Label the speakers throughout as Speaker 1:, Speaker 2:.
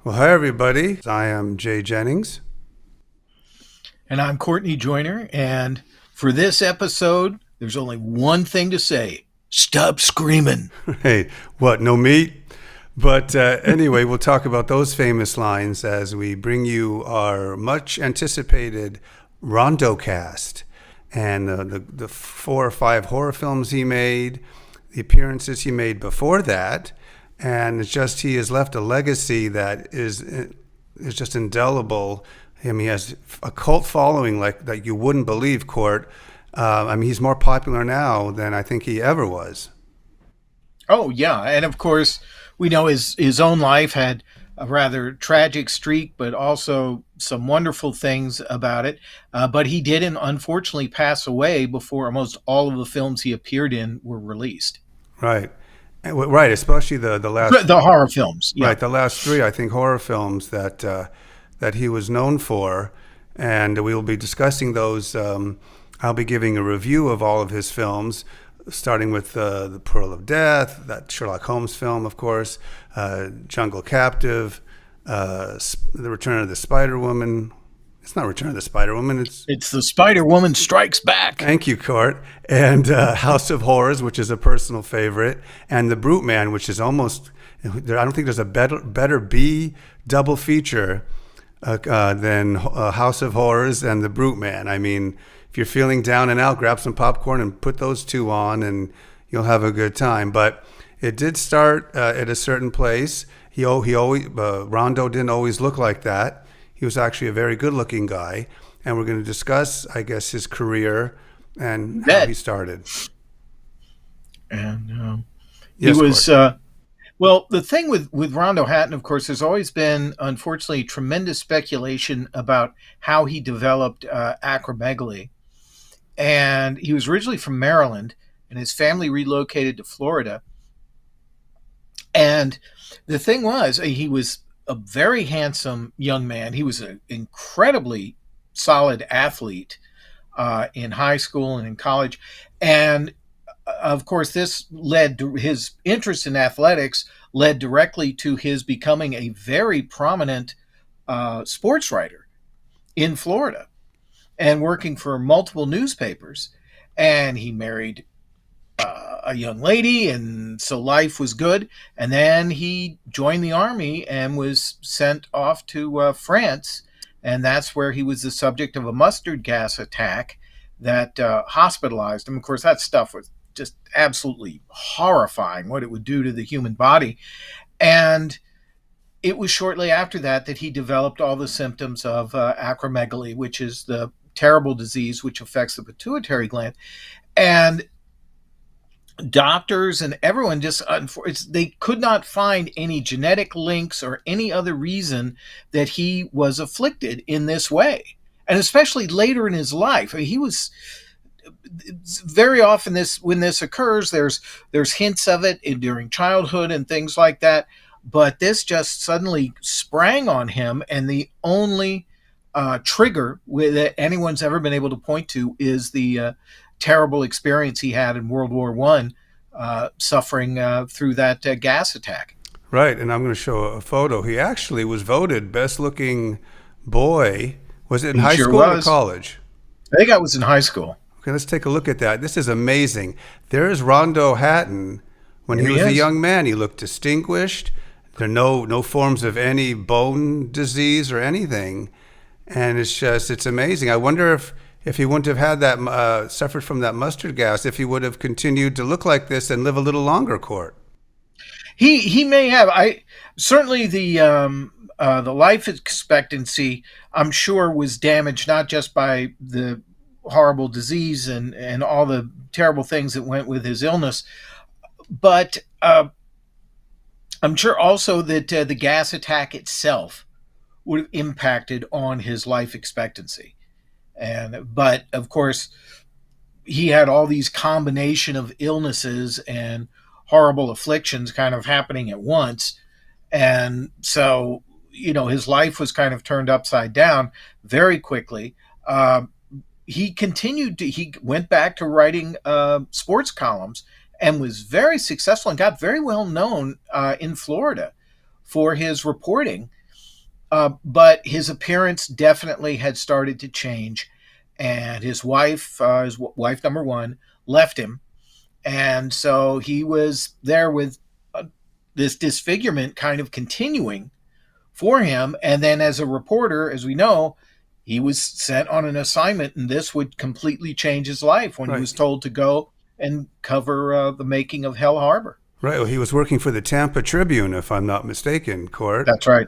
Speaker 1: Well, hi, everybody. I am Jay Jennings.
Speaker 2: And I'm Courtney Joyner. And for this episode, there's only one thing to say: stop screaming.
Speaker 1: Hey, what, no meat? But anyway, we'll talk about those famous lines as we bring you our much anticipated Rondo cast and the 4 or 5 horror films he made, the appearances he made before that. And it's just he has left a legacy that is just indelible. I mean, he has a cult following like that you wouldn't believe, Court. I mean, he's more popular now than I think he ever was.
Speaker 2: Oh, yeah. And of course, we know his own life had a rather tragic streak, but also some wonderful things about it. But he did, unfortunately, pass away before almost all of the films he appeared in were released.
Speaker 1: Right. Right, especially the last
Speaker 2: The horror films, yeah.
Speaker 1: right the last 3 I think horror films that he was known for, and we will be discussing those. I'll be giving a review of all of his films, starting with the Pearl of Death, that Sherlock Holmes film, of course, Jungle Captive, The Return of the Spider Woman. It's not Return of the Spider Woman.
Speaker 2: It's The Spider Woman Strikes Back.
Speaker 1: Thank you, Court. And House of Horrors, which is a personal favorite, and The Brute Man, which is almost, I don't think there's a better B double feature than House of Horrors and The Brute Man. I mean, if you're feeling down and out, grab some popcorn and put those two on, and you'll have a good time. But it did start at a certain place. He always Rondo didn't always look like that. He was actually a very good-looking guy, and we're going to discuss, I guess, his career and how he started.
Speaker 2: And he
Speaker 1: Yes,
Speaker 2: was
Speaker 1: Court.
Speaker 2: well. The thing with Rondo Hatton, of course, there's always been, unfortunately, tremendous speculation about how he developed acromegaly. And he was originally from Maryland, and his family relocated to Florida. And the thing was, he was a very handsome young man. He was an incredibly solid athlete in high school and in college. And of course, this led to his interest in athletics, led directly to his becoming a very prominent sports writer in Florida and working for multiple newspapers. And he married a young lady, and so life was good. And then he joined the army and was sent off to France, and that's where he was the subject of a mustard gas attack that hospitalized him. Of course, that stuff was just absolutely horrifying, what it would do to the human body. And it was shortly after that he developed all the symptoms of acromegaly, which is the terrible disease which affects the pituitary gland. And doctors and everyone just they could not find any genetic links or any other reason that he was afflicted in this way. And especially later in his life, he was very often, this when this occurs, there's hints of it during childhood and things like that, but this just suddenly sprang on him. And the only trigger that anyone's ever been able to point to is the terrible experience he had in World War One, suffering through that gas attack.
Speaker 1: Right, and I'm going to show a photo. He actually was voted best-looking boy. Was it in
Speaker 2: He
Speaker 1: high
Speaker 2: sure
Speaker 1: school or
Speaker 2: was.
Speaker 1: college?
Speaker 2: I think I was in high school.
Speaker 1: Okay, let's take a look at that. This is amazing. There's Rondo Hatton when he
Speaker 2: Here he
Speaker 1: was a
Speaker 2: is.
Speaker 1: young man. He looked distinguished. There are no forms of any bone disease or anything, and it's amazing. I wonder if he wouldn't have had that suffered from that mustard gas, if he would have continued to look like this and live a little longer, Court.
Speaker 2: He may have. I certainly the life expectancy, I'm sure, was damaged not just by the horrible disease and all the terrible things that went with his illness, but I'm sure also that the gas attack itself would have impacted on his life expectancy. And but of course, he had all these combination of illnesses and horrible afflictions kind of happening at once. And so, his life was kind of turned upside down very quickly. He went back to writing sports columns and was very successful and got very well known in Florida for his reporting. But his appearance definitely had started to change, and his wife number one, left him, and so he was there with this disfigurement kind of continuing for him. And then, as a reporter, as we know, he was sent on an assignment, and this would completely change his life when he was
Speaker 1: Right.
Speaker 2: told to go and cover the making of Hell Harbor.
Speaker 1: Right. Well, he was working for the Tampa Tribune, if I'm not mistaken, Court.
Speaker 2: That's right.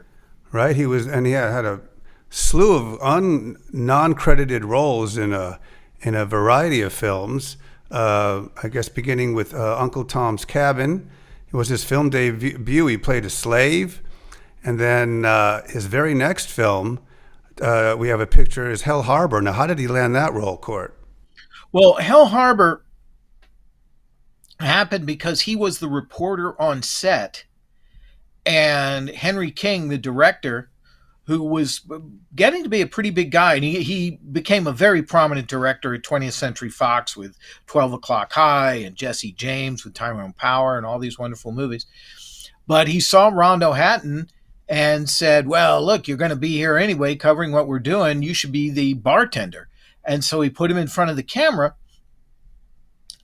Speaker 1: Right. He was, and he had a slew of non-credited roles in a variety of films. I guess beginning with Uncle Tom's Cabin. It was his film debut. He played a slave, and then his very next film, we have a picture, is Hell Harbor. Now, how did he land that role, Court?
Speaker 2: Well, Hell Harbor happened because he was the reporter on set, and Henry King, the director, who was getting to be a pretty big guy, and he became a very prominent director at 20th Century Fox with 12 O'Clock High and Jesse James with Tyrone Power and all these wonderful movies. But he saw Rondo Hatton and said, well, look, you're going to be here anyway covering what we're doing. You should be the bartender. And so he put him in front of the camera.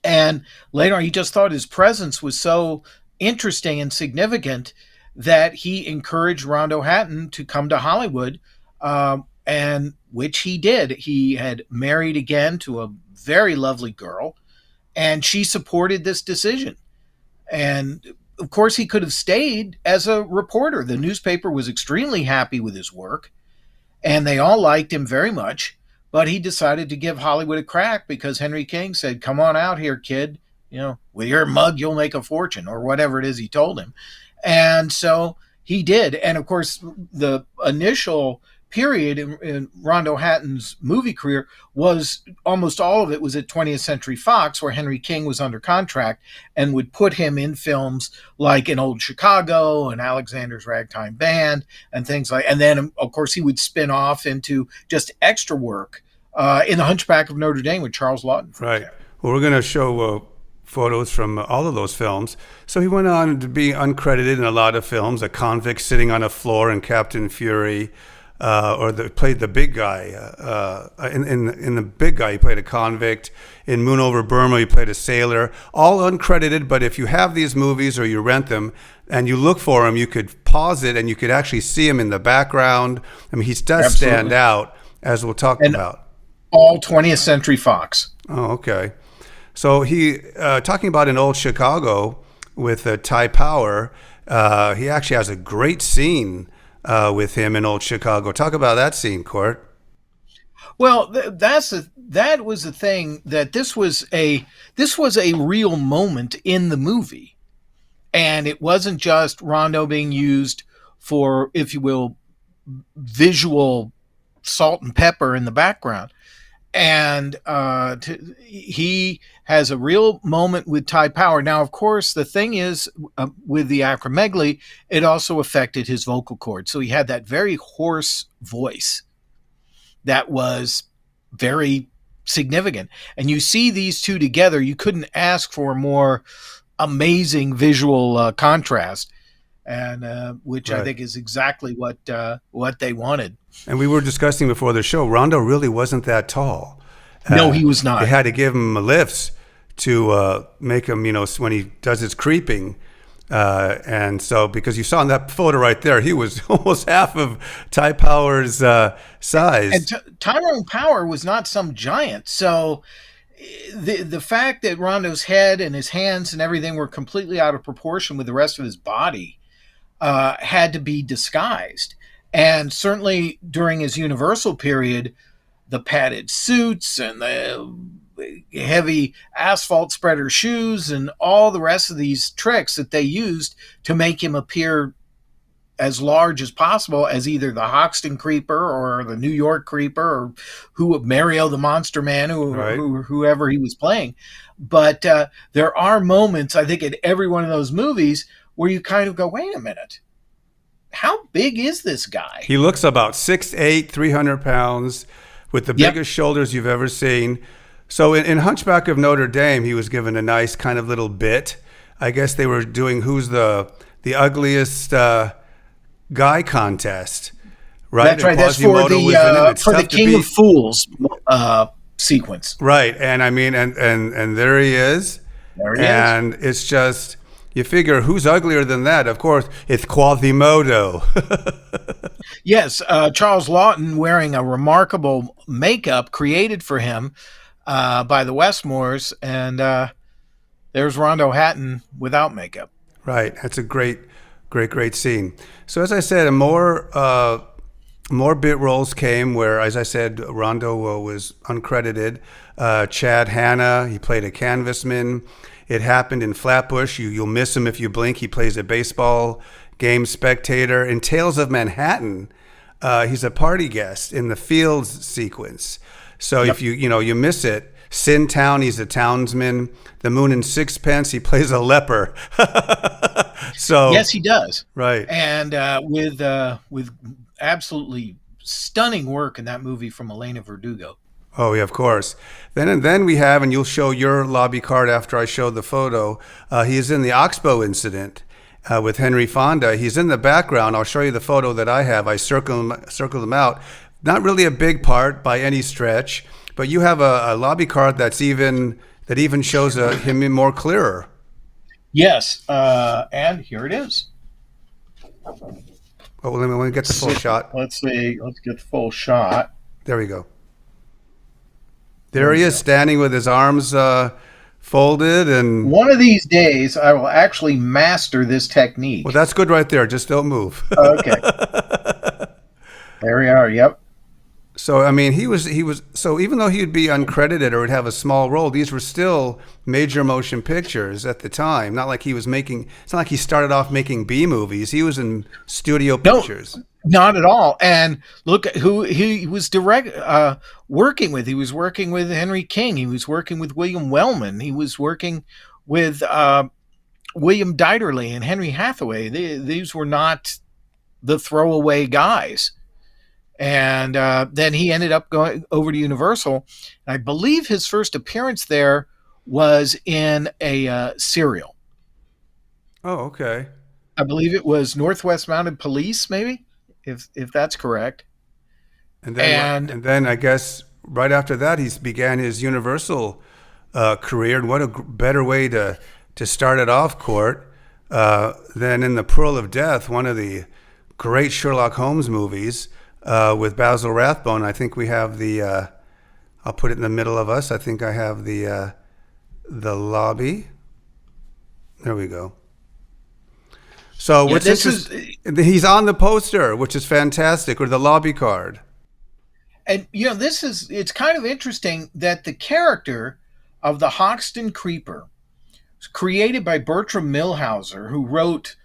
Speaker 2: And later on, he just thought his presence was so interesting and significant that he encouraged Rondo Hatton to come to Hollywood, and which he did. He had married again to a very lovely girl, and she supported this decision. And of course, he could have stayed as a reporter. The newspaper was extremely happy with his work, and they all liked him very much. But he decided to give Hollywood a crack because Henry King said, "Come on out here, kid. You know, with your mug, you'll make a fortune," or whatever it is he told him. And so he did. And of course, the initial period in Rondo Hatton's movie career was almost all of it was at 20th Century Fox, where Henry King was under contract and would put him in films like In Old Chicago and Alexander's Ragtime Band and things like. And then, of course, he would spin off into just extra work in The Hunchback of Notre Dame with Charles Laughton.
Speaker 1: Right. Well, we're going to show photos from all of those films. So he went on to be uncredited in a lot of films. A convict sitting on a floor in Captain Fury, played the big guy. In the big guy, he played a convict. In Moon Over Burma, he played a sailor. All uncredited, but if you have these movies or you rent them and you look for them, you could pause it and you could actually see him in the background. I mean, he does
Speaker 2: Absolutely.
Speaker 1: stand out, as we'll talk about.
Speaker 2: All 20th Century Fox.
Speaker 1: Oh, okay. So he, talking about In Old Chicago with Ty Power, he actually has a great scene with him in Old Chicago. Talk about that scene, Court.
Speaker 2: Well, that was the thing, that this was a real moment in the movie, and it wasn't just Rondo being used for, if you will, visual salt and pepper in the background. And he has a real moment with Ty Power. Now, of course, the thing is, with the acromegaly, it also affected his vocal cords. So he had that very hoarse voice that was very significant. And you see these two together, you couldn't ask for a more amazing visual contrast, and which
Speaker 1: Right.
Speaker 2: I think is exactly what they wanted.
Speaker 1: And we were discussing before the show, Rondo really wasn't that tall.
Speaker 2: No, he was not.
Speaker 1: They had to give him lifts to make him, when he does his creeping. And so, because you saw in that photo right there, he was almost half of Ty Power's size.
Speaker 2: And Tyrone Power was not some giant. So the fact that Rondo's head and his hands and everything were completely out of proportion with the rest of his body had to be disguised. And certainly during his Universal period, the padded suits and the heavy asphalt spreader shoes and all the rest of these tricks that they used to make him appear as large as possible as either the Hoxton Creeper or the New York Creeper or Mario the Monster Man, whoever he was playing. But there are moments, I think, in every one of those movies where you kind of go, wait a minute. How big is this guy?
Speaker 1: He looks about 6'8", 300 pounds, with the biggest shoulders you've ever seen. So in Hunchback of Notre Dame, he was given a nice kind of little bit. I guess they were doing who's the ugliest guy contest. right?
Speaker 2: That's
Speaker 1: And
Speaker 2: right. That's for
Speaker 1: Quasimodo was in it. It's
Speaker 2: the
Speaker 1: tough to
Speaker 2: King of
Speaker 1: beat.
Speaker 2: Fools sequence.
Speaker 1: Right. And I mean, and there he is.
Speaker 2: There he is.
Speaker 1: And it's just, you figure who's uglier than that? Of course, it's Quasimodo.
Speaker 2: Yes, Charles Lawton wearing a remarkable makeup created for him by the Westmores, and there's Rondo Hatton without makeup.
Speaker 1: Right. That's a great scene. So as I said, more bit roles came where, as I said, Rondo was uncredited. Chad Hanna, he played a canvasman. It happened in Flatbush. You'll miss him if you blink. He plays a baseball game spectator. In Tales of Manhattan, he's a party guest in the Fields sequence. So
Speaker 2: Yep.
Speaker 1: if you miss it, Sin Town, he's a townsman. The Moon and Sixpence, he plays a leper. So
Speaker 2: Yes, he does.
Speaker 1: right.
Speaker 2: And with absolutely stunning work in that movie from Elena Verdugo.
Speaker 1: Oh yeah, of course. Then we have, and you'll show your lobby card after I show the photo. He is in the Oxbow incident with Henry Fonda. He's in the background. I'll show you the photo that I have. I circled him out. Not really a big part by any stretch, but you have a lobby card that even shows him more clearer.
Speaker 2: Yes, and here it is.
Speaker 1: Oh, let me get the full shot.
Speaker 2: Let's see. Let's get the full shot.
Speaker 1: There we go. There he is, standing with his arms folded, and
Speaker 2: One of these days, I will actually master this technique.
Speaker 1: well, that's good right there. Just don't move.
Speaker 2: Okay. There we are. Yep.
Speaker 1: So I mean, he was so even though he'd be uncredited or would have a small role, these were still major motion pictures at the time. Not like he was making. It's not like he started off making B movies. He was in studio pictures.
Speaker 2: Not at all. And look at who he was working with. He was working with Henry King. He was working with William Wellman. He was working with William Dieterle and Henry Hathaway. These were not the throwaway guys. And then he ended up going over to Universal. And I believe his first appearance there was in a serial.
Speaker 1: Oh, okay.
Speaker 2: I believe it was Northwest Mounted Police, maybe, if that's correct.
Speaker 1: And then I guess right after that he began his Universal career. And what a better way to start it off, Court, than in The Pearl of Death, one of the great Sherlock Holmes movies. With Basil Rathbone. I think we have the. I'll put it in the middle of us. I think I have the lobby. There we go. So what's interesting? He's on the poster, which is fantastic, or the lobby card.
Speaker 2: And it's kind of interesting that the character of the Hoxton Creeper was created by Bertram Milhauser, who wrote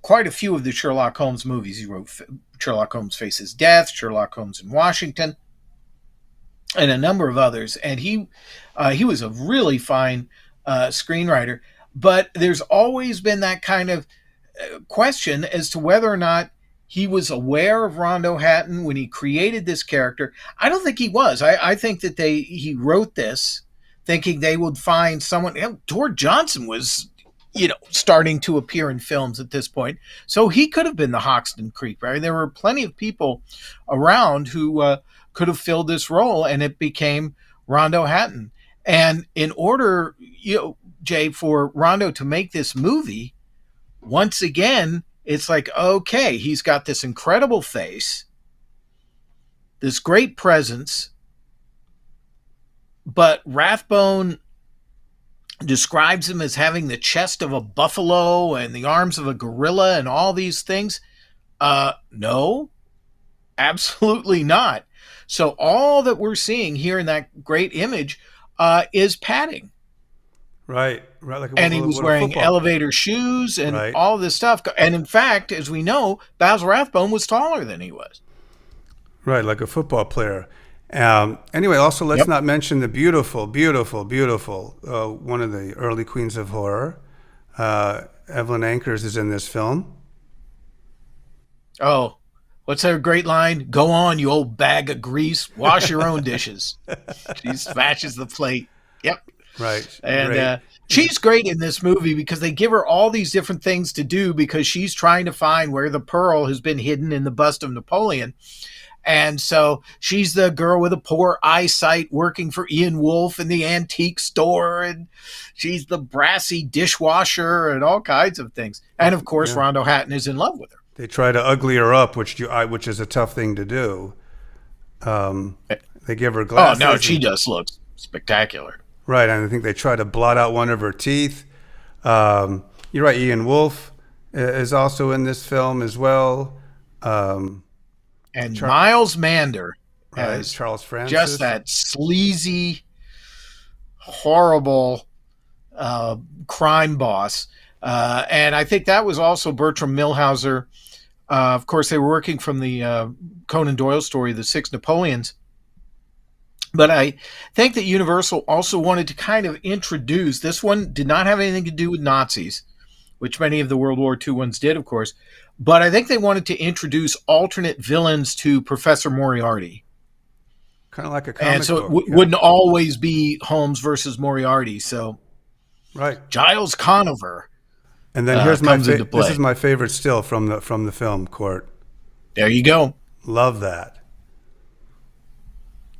Speaker 2: quite a few of the Sherlock Holmes movies. He wrote Sherlock Holmes Faces Death, Sherlock Holmes in Washington, and a number of others. And he was a really fine screenwriter. But there's always been that kind of question as to whether or not he was aware of Rondo Hatton when he created this character. I don't think he was. I think that he wrote this thinking they would find someone. Tor Johnson was starting to appear in films at this point. So he could have been the Hoxton Creeper. I mean, there were plenty of people around who could have filled this role, and it became Rondo Hatton. And in order, Jay, for Rondo to make this movie, once again, it's like, okay, he's got this incredible face, this great presence, but Rathbone describes him as having the chest of a buffalo and the arms of a gorilla and all these things. No, absolutely not. So all that we're seeing here in that great image is padding.
Speaker 1: Right.
Speaker 2: And he was wearing elevator shoes and all this stuff. And in fact, as we know, Basil Rathbone was taller than he was.
Speaker 1: Right, like a football player. Anyway, also let's not mention the beautiful one of the early queens of horror. Evelyn Ankers is in this film.
Speaker 2: Oh, what's her great line? Go on, you old bag of grease. Wash your own dishes. She smashes the plate. Yep.
Speaker 1: Right.
Speaker 2: And She's great in this movie because they give her all these different things to do because she's trying to find where the pearl has been hidden in the bust of Napoleon. And so she's the girl with a poor eyesight working for Ian Wolfe in the antique store. And she's the brassy dishwasher and all kinds of things. And of course,
Speaker 1: Yeah.
Speaker 2: Rondo Hatton is in love with her.
Speaker 1: They try to ugly her up, which is a tough thing to do. They give her
Speaker 2: Oh,
Speaker 1: glasses.
Speaker 2: no, she just looks spectacular.
Speaker 1: Right, and I think they try to blot out one of her teeth. You're right. Ian Wolfe is also in this film as well.
Speaker 2: And Miles Mander
Speaker 1: Right,
Speaker 2: as
Speaker 1: Charles Francis.
Speaker 2: just that sleazy, horrible crime boss. And I think that was also Bertram Milhauser. Of course, they were working from the Conan Doyle story, The Six Napoleons. But I think that Universal also wanted to kind of introduce, this one did not have anything to do with Nazis, which many of the World War II ones did, of course. But I think they wanted to introduce alternate villains to Professor Moriarty.
Speaker 1: Kind of like a comic
Speaker 2: And so
Speaker 1: book.
Speaker 2: it wouldn't always be Holmes versus Moriarty. So
Speaker 1: Right.
Speaker 2: Giles Conover
Speaker 1: And then here's
Speaker 2: comes into play.
Speaker 1: this is my favorite still from the film, Court.
Speaker 2: There you go.
Speaker 1: Love that.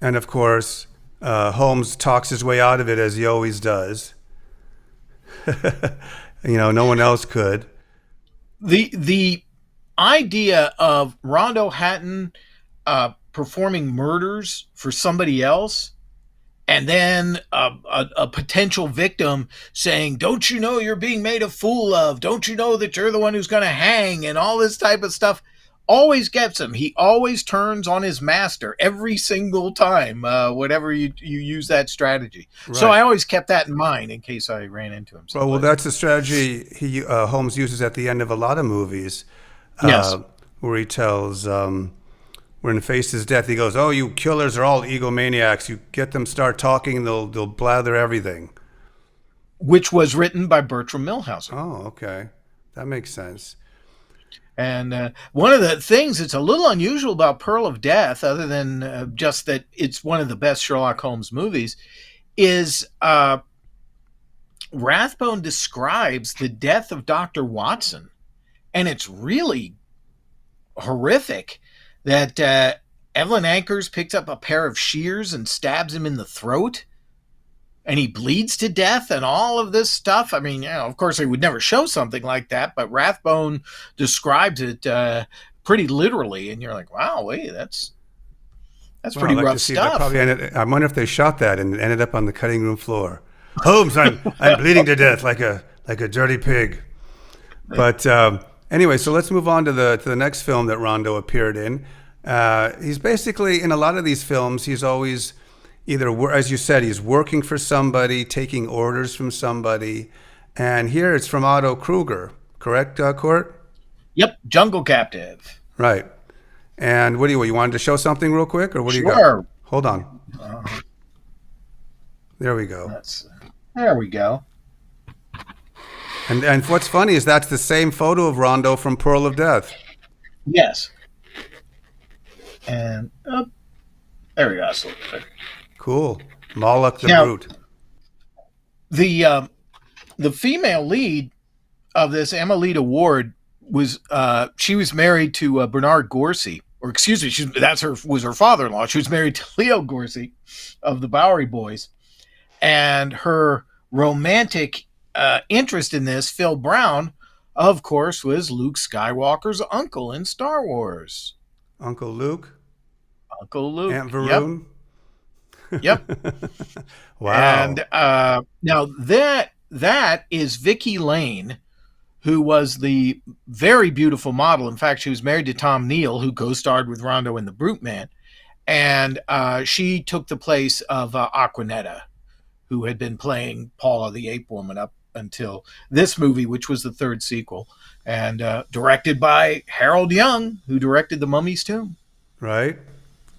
Speaker 1: And of course, Holmes talks his way out of it as he always does. No one else could.
Speaker 2: The idea of Rondo Hatton performing murders for somebody else, and then a potential victim saying, "Don't you know you're being made a fool of? Don't you know that you're the one who's going to hang?" and all this type of stuff always gets him. He always turns on his master every single time, whenever you use that strategy. Right. So I always kept that in mind in case I ran into him.
Speaker 1: Well, that's the strategy Holmes uses at the end of a lot of movies.
Speaker 2: Yes.
Speaker 1: Where he tells, when he faces death, he goes, "Oh, you killers are all egomaniacs. You get them start talking, they'll blather everything."
Speaker 2: Which was written by Bertram Milhauser.
Speaker 1: Oh, okay. That makes sense.
Speaker 2: And one of the things that's a little unusual about Pearl of Death, other than just that it's one of the best Sherlock Holmes movies, is Rathbone describes the death of Dr. Watson. And it's really horrific that Evelyn Ankers picks up a pair of shears and stabs him in the throat. And he bleeds to death and all of this stuff. I mean, of course, they would never show something like that, but Rathbone describes it pretty literally. And you're like, wow, wait, that's pretty rough stuff.
Speaker 1: I wonder if they shot that and it ended up on the cutting room floor. Holmes, I'm bleeding to death like a dirty pig. But anyway, so let's move on to the next film that Rondo appeared in. He's basically, in a lot of these films, he's always either, as you said, he's working for somebody, taking orders from somebody. And here it's from Otto Kruger, correct, Court?
Speaker 2: Yep, Jungle Captive.
Speaker 1: Right. And what do you wanted to show something real quick, or what do you got?
Speaker 2: Sure.
Speaker 1: Hold on. There we go.
Speaker 2: There we go.
Speaker 1: And what's funny is that's the same photo of Rondo from Pearl of Death.
Speaker 2: Yes. And there we go.
Speaker 1: Cool. Moloch the Brute.
Speaker 2: The female lead of this, Emma Leda Ward, was she was married to Bernard Gorsey, or excuse me, was her father-in-law. She was married to Leo Gorsey of the Bowery Boys, and her romantic interest in this, Phil Brown, of course, was Luke Skywalker's uncle in Star Wars.
Speaker 1: Uncle Luke. Aunt
Speaker 2: Yep.
Speaker 1: Varun.
Speaker 2: Yep.
Speaker 1: Wow.
Speaker 2: And now that is Vicky Lane, who was the very beautiful model. In fact, she was married to Tom Neal, who co-starred with Rondo in The Brute Man. And she took the place of Aquanetta, who had been playing Paula the Ape Woman up until this movie, which was the third sequel, and directed by Harold Young, who directed The Mummy's Tomb.
Speaker 1: Right.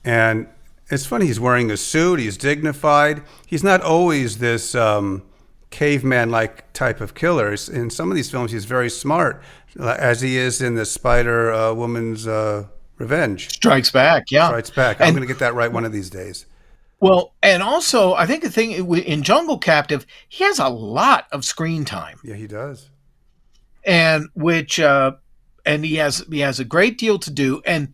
Speaker 1: And it's funny, he's wearing a suit, he's dignified. He's not always this caveman-like type of killer. In some of these films, he's very smart, as he is in the Spider Woman's Revenge.
Speaker 2: Strikes Back, yeah.
Speaker 1: Strikes Back. I'm going to get that right one of these days.
Speaker 2: Well, and also I think the thing in Jungle Captive, he has a lot of screen time,
Speaker 1: Yeah, he does.
Speaker 2: and which and he has a great deal to do. And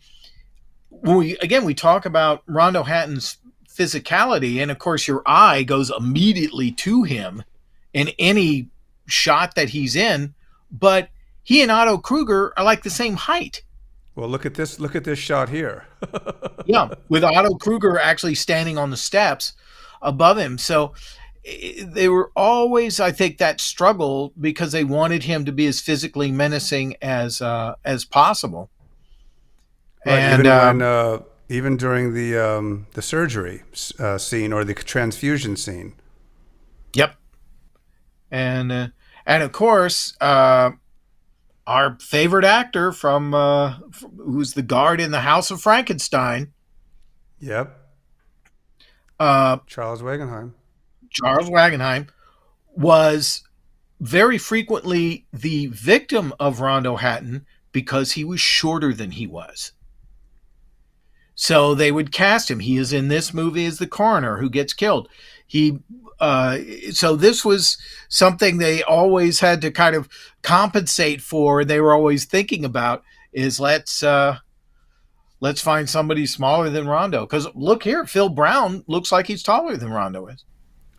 Speaker 2: when we talk about Rondo Hatton's physicality, and of course your eye goes immediately to him in any shot that he's in, but he and Otto Kruger are like the same height.
Speaker 1: Well, look at this. Look at this shot here.
Speaker 2: Yeah, with Otto Kruger actually standing on the steps above him. So they were always, I think, that struggle because they wanted him to be as physically menacing as possible.
Speaker 1: Right.
Speaker 2: And
Speaker 1: Even during the surgery scene or the transfusion scene.
Speaker 2: yep, and of course, our favorite actor who's the guard in the House of Frankenstein,
Speaker 1: Yep.
Speaker 2: uh,
Speaker 1: Charles Wagenheim.
Speaker 2: Charles Wagenheim, was very frequently the victim of Rondo Hatton because he was shorter than he was. So they would cast him. He is in this movie as the coroner who gets killed. He so this was something they always had to kind of compensate for. They were always thinking about is let's find somebody smaller than Rondo, because look here, Phil Brown looks like he's taller than Rondo is.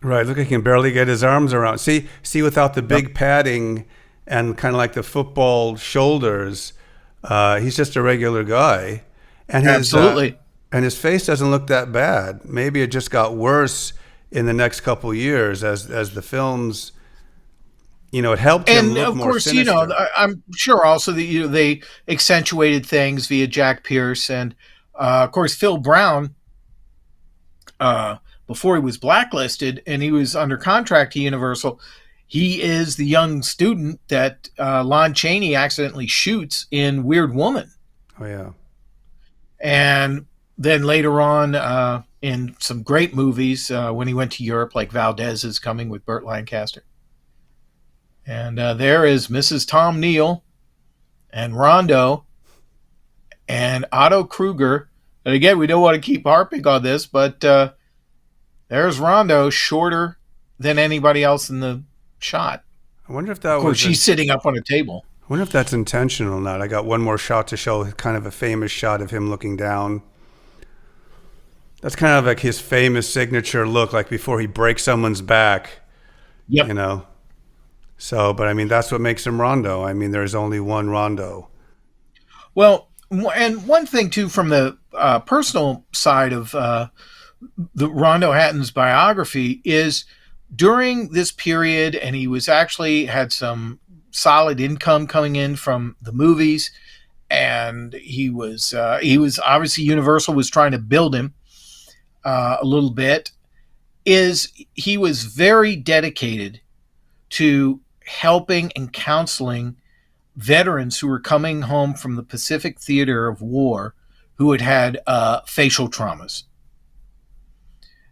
Speaker 1: Right. Look, he can barely get his arms around. See, without the
Speaker 2: Yep.
Speaker 1: big padding and kind of like the football shoulders, he's just a regular guy, and
Speaker 2: Absolutely.
Speaker 1: his face doesn't look that bad. Maybe it just got worse in the next couple years as the films, it helped him
Speaker 2: And
Speaker 1: look
Speaker 2: of
Speaker 1: more
Speaker 2: course,
Speaker 1: sinister.
Speaker 2: I'm sure also that they accentuated things via Jack Pierce, and of course Phil Brown, uh, before he was blacklisted and he was under contract to Universal. He is the young student that Lon Chaney accidentally shoots in Weird Woman,
Speaker 1: Oh yeah.
Speaker 2: and then later on in some great movies when he went to Europe, like Valdez is Coming with Burt Lancaster. And there is Mrs. Tom Neal and Rondo and Otto Kruger. And again, we don't want to keep harping on this, but there's Rondo, shorter than anybody else in the shot.
Speaker 1: I wonder if
Speaker 2: Of
Speaker 1: that
Speaker 2: course,
Speaker 1: was.
Speaker 2: she's sitting up on a table.
Speaker 1: I wonder if that's intentional or not. I got one more shot to show kind of a famous shot of him looking down. That's kind of like his famous signature look, like before he breaks someone's back,
Speaker 2: Yep.
Speaker 1: you know. So, but I mean, that's what makes him Rondo. I mean, there's only one Rondo.
Speaker 2: Well, and one thing too, from the personal side of the Rondo Hatton's biography, is during this period, and he was actually had some solid income coming in from the movies, and he was obviously Universal was trying to build him a little bit. Is he was very dedicated to helping and counseling veterans who were coming home from the Pacific theater of war who had had facial traumas.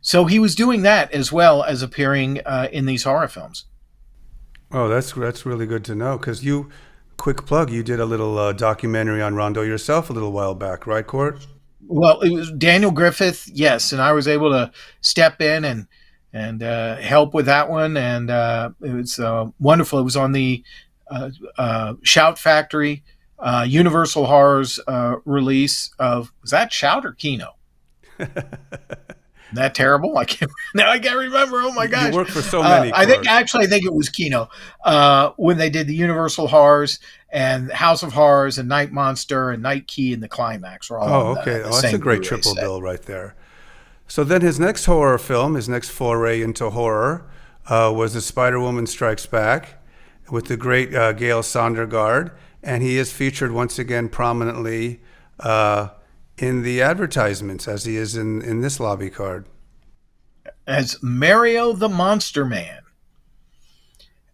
Speaker 2: So he was doing that as well as appearing in these horror films.
Speaker 1: Oh, that's really good to know because quick plug, you did a little documentary on Rondo yourself a little while back, right, Court?
Speaker 2: Well, it was Daniel Griffith, yes, and I was able to step in and help with that one, and it was wonderful. It was on the Shout Factory Universal Horrors release of, was that Shout or Kino? That terrible? I can't now. I can't remember. Oh my
Speaker 1: You
Speaker 2: gosh!
Speaker 1: work for so many.
Speaker 2: I think it was Kino when they did the Universal Horrors and House of Horrors and Night Monster and Night Key and the Climax were all
Speaker 1: Oh,
Speaker 2: on
Speaker 1: okay.
Speaker 2: the
Speaker 1: Oh, that's a
Speaker 2: same
Speaker 1: great
Speaker 2: Blu-ray
Speaker 1: triple
Speaker 2: set.
Speaker 1: bill right there. So then his next horror film, his next foray into horror, was The Spider-Woman Strikes Back with the great Gail Sondergaard, and he is featured once again prominently in the advertisements as he is in this lobby card.
Speaker 2: As Mario the Monster Man.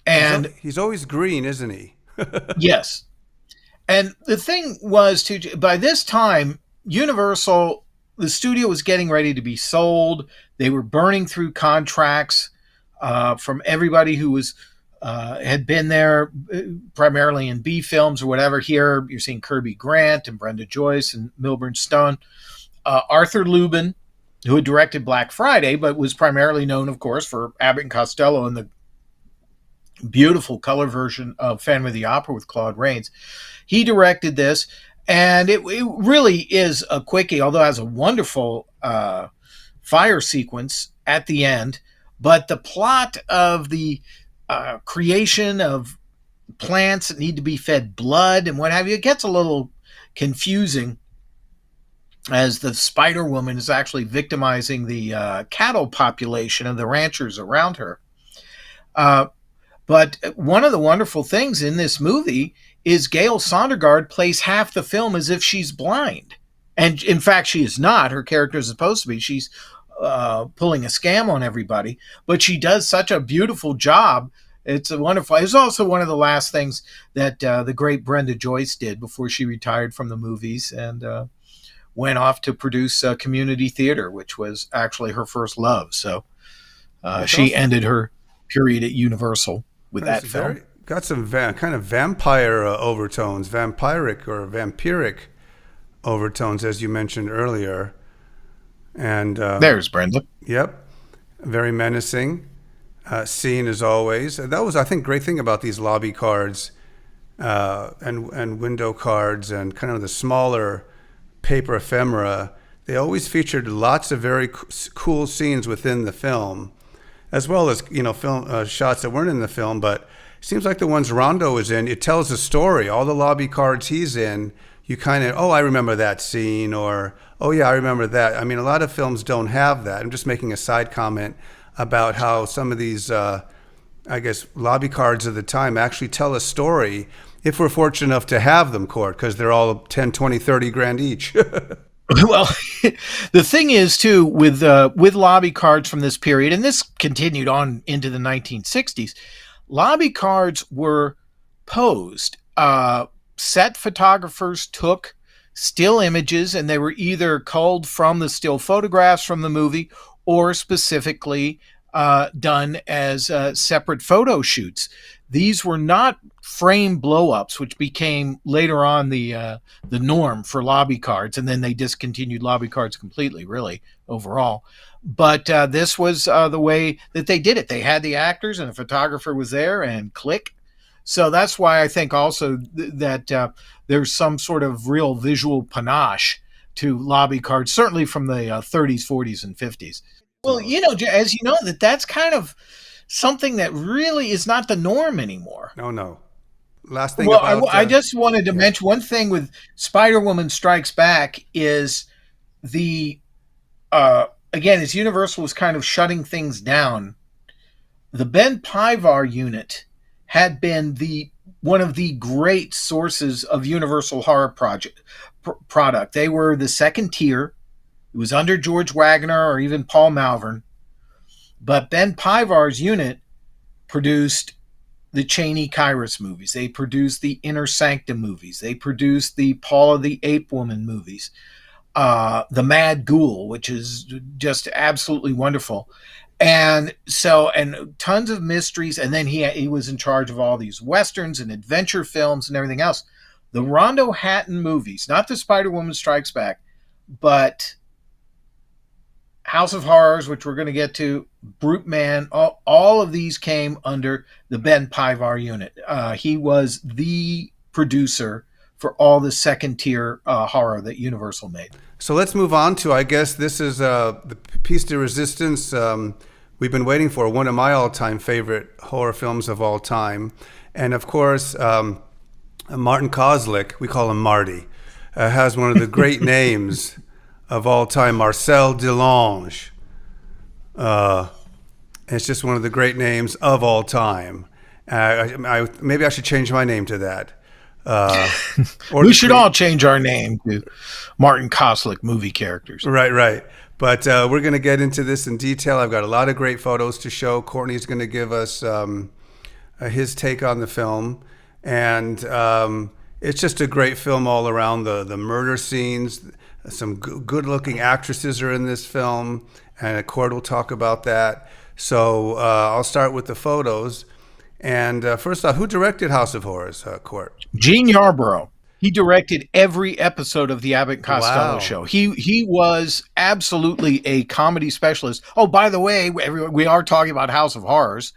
Speaker 2: And
Speaker 1: He's always green, isn't he?
Speaker 2: yes. And the thing was, too, by this time, Universal, the studio was getting ready to be sold. They were burning through contracts from everybody who was had been there, primarily in B films or whatever. Here, you're seeing Kirby Grant and Brenda Joyce and Milburn Stone. Arthur Lubin who had directed Black Friday, but was primarily known, of course, for Abbott and Costello and the beautiful color version of Phantom of the Opera with Claude Rains. He directed this, and it really is a quickie, although it has a wonderful fire sequence at the end. But the plot of the creation of plants that need to be fed blood and what have you, it gets a little confusing as the Spider Woman is actually victimizing the cattle population of the ranchers around her. Uh, but one of the wonderful things in this movie is Gail Sondergaard plays half the film as if she's blind. And in fact, she is not. Her character is supposed to be. She's pulling a scam on everybody, but she does such a beautiful job. It's a wonderful. It's also one of the last things that the great Brenda Joyce did before she retired from the movies and went off to produce community theater, which was actually her first love. So she ended her period at Universal with that film.
Speaker 1: Got some kind of vampire overtones, vampiric or vampiric overtones, as you mentioned earlier. And
Speaker 2: there's Brenda.
Speaker 1: Yep, very menacing. Scene as always. That was, I think, great thing about these lobby cards and window cards and kind of the smaller paper ephemera. They always featured lots of very cool scenes within the film, as well as film shots that weren't in the film. But it seems like the ones Rondo is in, it tells a story. All the lobby cards he's in, you kind of, oh, I remember that scene, or oh yeah, I remember that. I mean, a lot of films don't have that. I'm just making a side comment about how some of these, I guess, lobby cards of the time actually tell a story if we're fortunate enough to have them, Court, because they're all 10, 20, 30 grand each.
Speaker 2: Well, the thing is, too, with lobby cards from this period, and this continued on into the 1960s, lobby cards were posed. Set photographers took still images, and they were either culled from the still photographs from the movie or specifically done as separate photo shoots. These were not frame blow-ups, which became later on the norm for lobby cards, and then they discontinued lobby cards completely, really, overall. But this was the way that they did it. They had the actors, and a photographer was there, and click. So that's why I think also that there's some sort of real visual panache to lobby cards, certainly from the 30s, 40s, and 50s. Well, as you know, that's kind of something that really is not the norm anymore.
Speaker 1: No. Last thing
Speaker 2: well,
Speaker 1: about...
Speaker 2: I just wanted to mention one thing with Spider-Woman Strikes Back is the, again, as Universal was kind of shutting things down, the Ben Pivar unit had been one of the great sources of Universal horror product. They were the second tier. It was under George Wagner or even Paul Malvern. But Ben Pivar's unit produced the Cheney Kyrus movies. They produced the Inner Sanctum movies. They produced the Paula the Ape Woman movies. The Mad Ghoul, which is just absolutely wonderful. And tons of mysteries. And then he was in charge of all these Westerns and adventure films and everything else. The Rondo Hatton movies, not the Spider-Woman Strikes Back, but House of Horrors, which we're going to get to, Brute Man, all of these came under the Ben Pivar unit. He was the producer for all the second tier horror that Universal made.
Speaker 1: So let's move on to, I guess this is the piece de resistance we've been waiting for, one of my all-time favorite horror films of all time. And of course, Martin Kozlik, we call him Marty, has one of the great names of all time, Marcel Delange. It's just one of the great names of all time. Maybe I should change my name to that.
Speaker 2: We should all change our name to Martin Kozlik movie characters.
Speaker 1: Right. But we're going to get into this in detail. I've got a lot of great photos to show. Courtney's going to give us his take on the film. And it's just a great film all around. The murder scenes, some good-looking actresses are in this film, and Court will talk about that. So I'll start with the photos. And first off, who directed House of Horrors, Court?
Speaker 2: Gene Yarborough. He directed every episode of the Abbott and Costello
Speaker 1: Wow.
Speaker 2: show. He was absolutely a comedy specialist. Oh, by the way, we are talking about House of Horrors,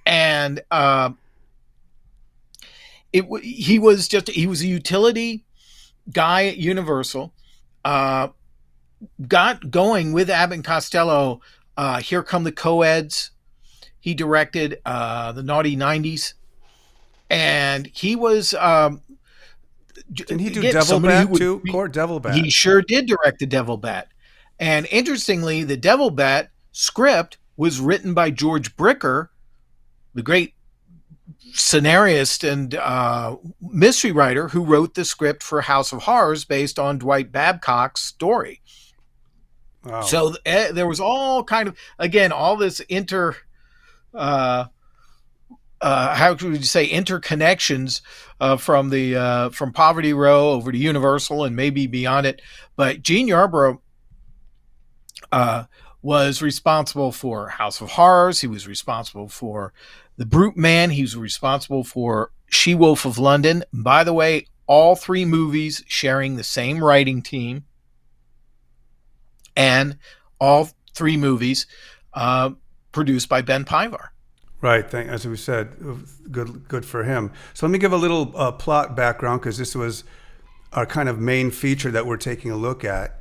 Speaker 2: and he was a utility guy at Universal. Got going with Abbott and Costello. Here Come the Co-Eds. He directed the Naughty 90s, and he was
Speaker 1: Didn't he do
Speaker 2: again,
Speaker 1: Devil
Speaker 2: somebody who
Speaker 1: Bat
Speaker 2: would
Speaker 1: too? Court Devil Bat.
Speaker 2: he sure did direct the Devil Bat. And interestingly, the Devil Bat script was written by George Bricker, the great scenarist and mystery writer who wrote the script for House of Horrors based on Dwight Babcock's story.
Speaker 1: Wow.
Speaker 2: So there was all kind of, again, all this how could you say, interconnections from Poverty Row over to Universal and maybe beyond it. But Gene Yarbrough was responsible for House of Horrors. He was responsible for The Brute Man. He was responsible for She-Wolf of London. By the way, all three movies sharing the same writing team, and all three movies produced by Ben Pivar.
Speaker 1: Right. As we said, good for him. So let me give a little plot background, because this was our kind of main feature that we're taking a look at.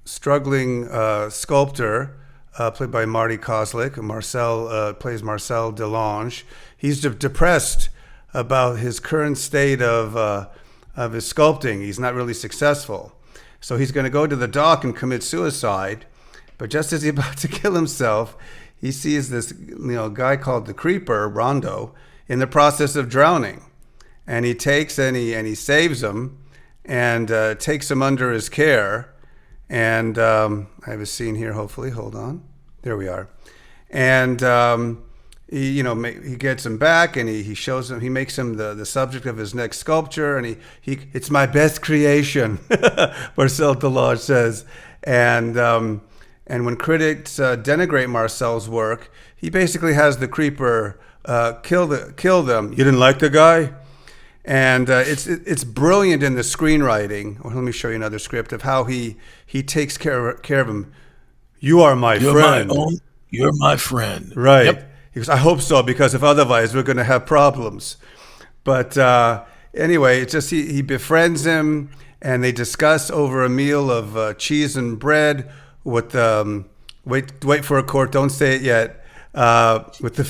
Speaker 1: Struggling sculptor, played by Marty Kozlik. Marcel plays Marcel Delange. He's depressed about his current state of his sculpting. He's not really successful. So he's going to go to the dock and commit suicide. But just as he's about to kill himself, he sees this guy called the Creeper, Rondo, in the process of drowning. And he takes and he saves him and takes him under his care. And I have a scene here, hopefully. Hold on. There we are. And he gets him back, and he shows him, he makes him the subject of his next sculpture, and he it's my best creation, Marcel Delange says. And when critics denigrate Marcel's work, he basically has the Creeper kill them. You didn't like the guy? And it's brilliant in the screenwriting. Well, let me show you another script of how he takes care of him. You are my friend.
Speaker 2: You're my friend.
Speaker 1: Right.
Speaker 2: Yep.
Speaker 1: He goes, I hope so, because if otherwise we're going to have problems. But anyway, it's just he befriends him, and they discuss over a meal of cheese and bread with wait for a court, don't say it yet. With the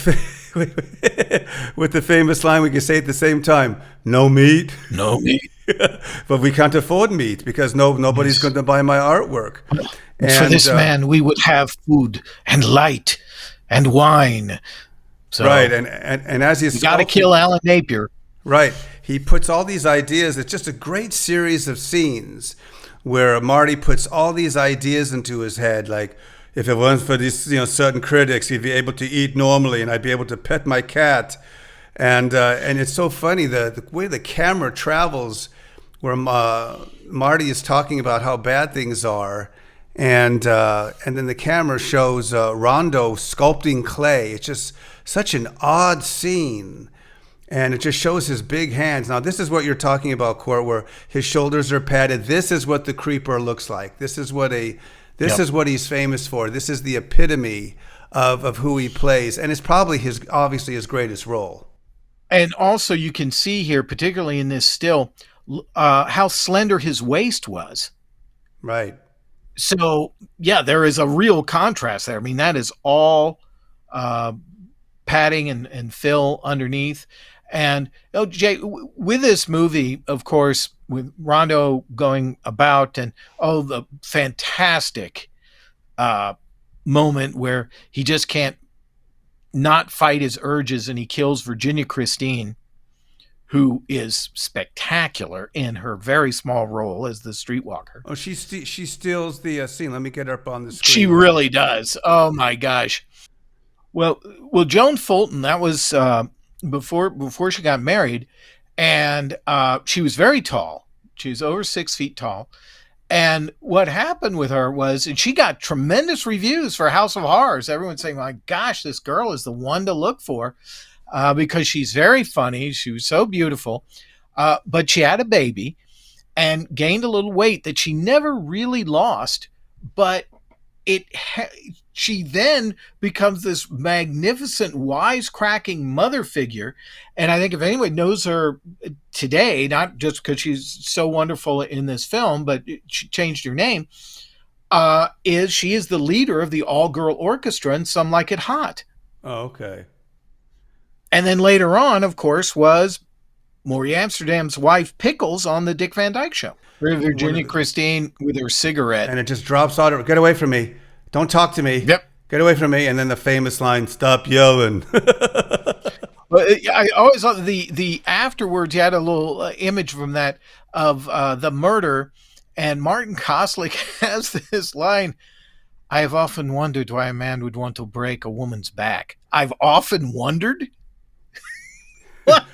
Speaker 1: famous line, we can say at the same time, no meat.
Speaker 2: No meat.
Speaker 1: But we can't afford meat because nobody's going to buy my artwork.
Speaker 2: And for this man, we would have food and light and wine. So,
Speaker 1: right, and as he's
Speaker 2: got to kill Alan Napier.
Speaker 1: Right, he puts all these ideas. It's just a great series of scenes where Marty puts all these ideas into his head, like, if it weren't for these certain critics, he'd be able to eat normally, and I'd be able to pet my cat. And it's so funny the way the camera travels, where Marty is talking about how bad things are, and then the camera shows Rondo sculpting clay. It's just such an odd scene, and it just shows his big hands. Now, this is what you're talking about, Court, where his shoulders are padded. This is what the Creeper looks like. This is what is what he's famous for. This is the epitome of who he plays, and it's probably obviously his greatest role.
Speaker 2: And also, you can see here, particularly in this still, how slender his waist was.
Speaker 1: Right.
Speaker 2: So, yeah, there is a real contrast there. I mean, that is all padding and fill underneath. And Jay, with this movie, of course, with Rondo going about, and the fantastic moment where he just can't not fight his urges, and he kills Virginia Christine, who is spectacular in her very small role as the streetwalker.
Speaker 1: Oh, she steals the scene. Let me get her up on the screen.
Speaker 2: She really does. Oh my gosh. Well, Joan Fulton, that was before she got married, and she was very tall. She was over 6 feet tall. And what happened with her was, and she got tremendous reviews for House of Horrors. Everyone's saying, my gosh, this girl is the one to look for, because she's very funny. She was so beautiful. But she had a baby and gained a little weight that she never really lost. But it she then becomes this magnificent wisecracking mother figure. And I think if anyone knows her today, not just because she's so wonderful in this film, but she changed her name, is she is the leader of the all-girl orchestra in Some Like It Hot.
Speaker 1: Oh, okay.
Speaker 2: And then later on, of course, was Maury Amsterdam's wife Pickles on the Dick Van Dyke Show. Virginia Christine with her cigarette.
Speaker 1: And it just drops out of, get away from me. Don't talk to me.
Speaker 2: Yep.
Speaker 1: Get away from me. And then the famous line, stop yelling.
Speaker 2: But I always thought the afterwards, you had a little image from that of the murder, and Martin Koslick has this line, I have often wondered why a man would want to break a woman's back. I've often wondered?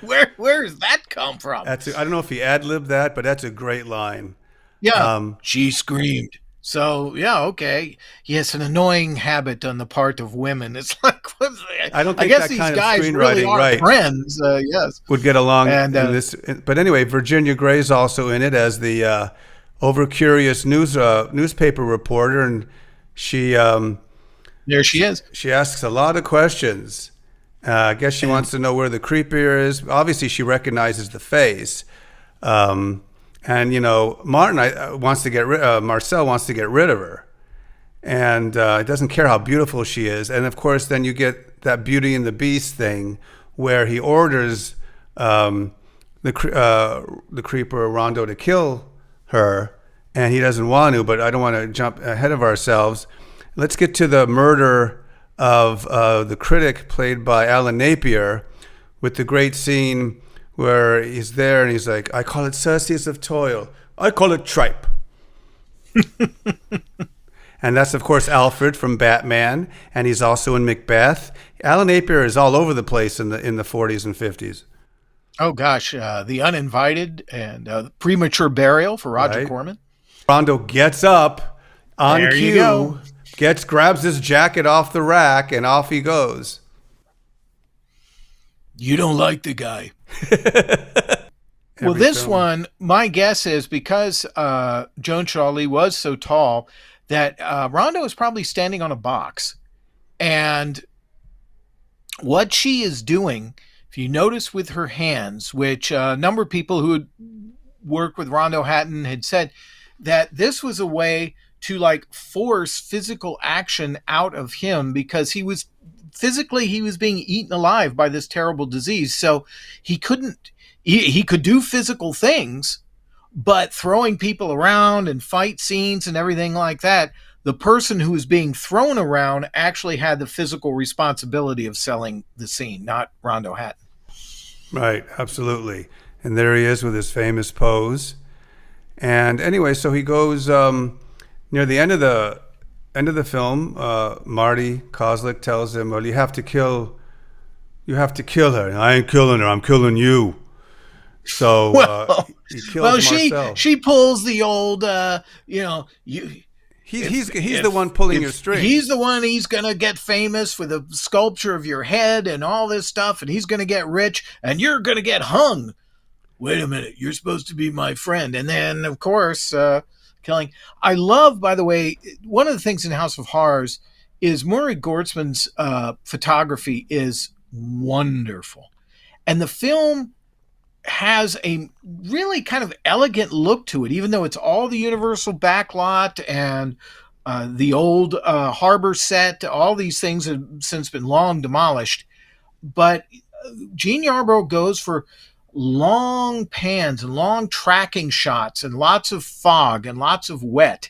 Speaker 2: Where does that come from?
Speaker 1: I don't know if he ad-libbed that, but that's a great line.
Speaker 2: Yeah, she screamed. So, yeah, okay. Yes, an annoying habit on the part of women. It's like,
Speaker 1: I don't think
Speaker 2: guess
Speaker 1: that
Speaker 2: these
Speaker 1: kind of
Speaker 2: guys
Speaker 1: screenwriting,
Speaker 2: really are
Speaker 1: right,
Speaker 2: friends. Yes,
Speaker 1: would get along
Speaker 2: and,
Speaker 1: in this. But anyway, Virginia Gray's also in it as the over-curious newspaper reporter, and she
Speaker 2: there she is.
Speaker 1: She asks a lot of questions. I guess she wants to know where the creepier is. Obviously, she recognizes the face. And, you know, Marcel wants to get rid of her. And doesn't care how beautiful she is. And, of course, then you get that Beauty and the Beast thing where he orders the creeper, Rondo, to kill her. And he doesn't want to, but I don't want to jump ahead of ourselves. Let's get to the murder of the critic played by Alan Napier with the great scene where he's there and he's like, I call it surcease of toil. I call it tripe. And that's, of course, Alfred from Batman, and he's also in Macbeth. Alan Napier is all over the place in the 40s and 50s.
Speaker 2: Oh, gosh. The Uninvited and Premature Burial for Roger Corman.
Speaker 1: Rondo gets up on
Speaker 2: there
Speaker 1: cue, grabs his jacket off the rack, and off he goes.
Speaker 2: You don't like the guy. Well, this one, my guess is because Joan Shawley was so tall that Rondo is probably standing on a box. And what she is doing, if you notice with her hands, which a number of people who had worked with Rondo Hatton had said that this was a way to like force physical action out of him because he was being eaten alive by this terrible disease. So he couldn't, he could do physical things, but throwing people around and fight scenes and everything like that, the person who was being thrown around actually had the physical responsibility of selling the scene, not Rondo Hatton.
Speaker 1: Right, absolutely. And there he is with his famous pose. And anyway, so he goes near the end of the film. Marty Koslick tells him, "Well, you have to kill her." And, I ain't killing her. I'm killing you. So he kills Marcel.
Speaker 2: She pulls the old,
Speaker 1: He's the one pulling your strings.
Speaker 2: He's the one. He's gonna get famous for the sculpture of your head and all this stuff, and he's gonna get rich, and you're gonna get hung. Wait a minute, you're supposed to be my friend. And then, of course, killing. I love, by the way, one of the things in House of Horrors is Murray Gortzman's photography is wonderful, and the film has a really kind of elegant look to it, even though it's all the Universal backlot and the old harbor set. All these things have since been long demolished. But Gene Yarbrough goes for long pans and long tracking shots and lots of fog and lots of wet.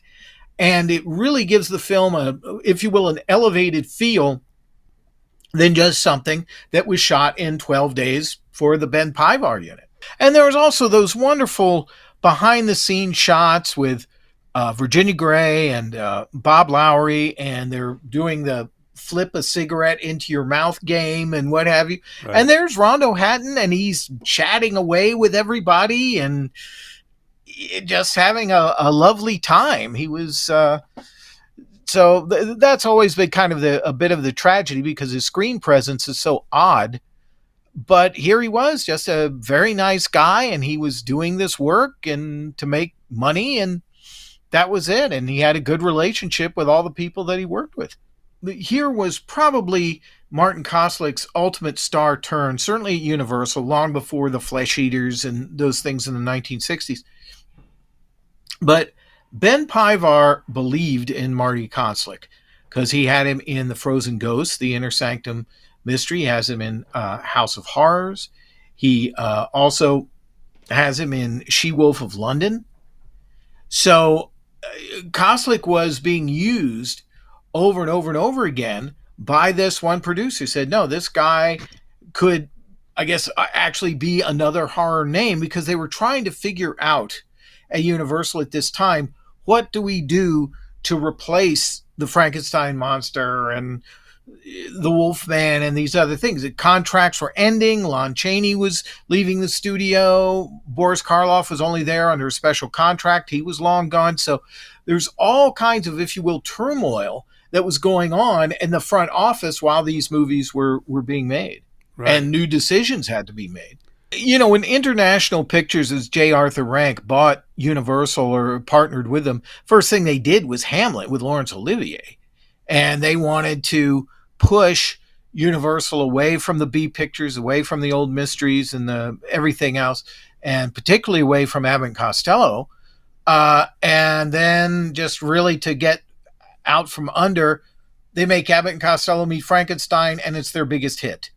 Speaker 2: And it really gives the film if you will, an elevated feel than just something that was shot in 12 days for the Ben Pivar unit. And there was also those wonderful behind-the-scenes shots with Virginia Gray and Bob Lowry, and they're doing the flip a cigarette into your mouth game and what have you. Right. And there's Rondo Hatton, and he's chatting away with everybody and just having a lovely time. He was... So that's always been kind of a bit of the tragedy because his screen presence is so odd. But here he was, just a very nice guy, and he was doing this work and to make money, and that was it. And he had a good relationship with all the people that he worked with. Here was probably Martin Koslick's ultimate star turn, certainly at Universal, long before the Flesh Eaters and those things in the 1960s. But Ben Pivar believed in Marty Koslick because he had him in The Frozen Ghost, the Inner Sanctum Mystery. He has him in House of Horrors. He also has him in She-Wolf of London. So Koslick was being used over and over and over again by this one producer. Said, no, this guy could, I guess, actually be another horror name, because they were trying to figure out at Universal at this time, what do we do to replace the Frankenstein monster and the Wolfman and these other things? The contracts were ending. Lon Chaney was leaving the studio. Boris Karloff was only there under a special contract. He was long gone. So there's all kinds of, if you will, turmoil that was going on in the front office while these movies were being made. Right. And new decisions had to be made. You know, when International Pictures, as J. Arthur Rank, bought Universal or partnered with them, first thing they did was Hamlet with Laurence Olivier. And they wanted to push Universal away from the B pictures, away from the old mysteries and the everything else, and particularly away from Abbott and Costello. And then just really to get out from under, they make Abbott and Costello Meet Frankenstein, and it's their biggest hit.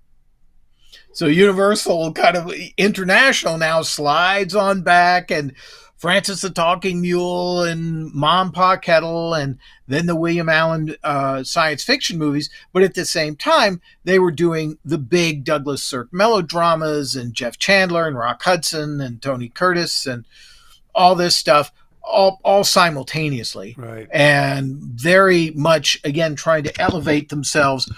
Speaker 2: So Universal, kind of International, now slides on back, and Francis the Talking Mule and Mom Pa Kettle, and then the William Allen science fiction movies. But at the same time, they were doing the big Douglas Sirk melodramas, and Jeff Chandler and Rock Hudson and Tony Curtis and all this stuff, all simultaneously.
Speaker 1: Right.
Speaker 2: And very much, again, trying to elevate themselves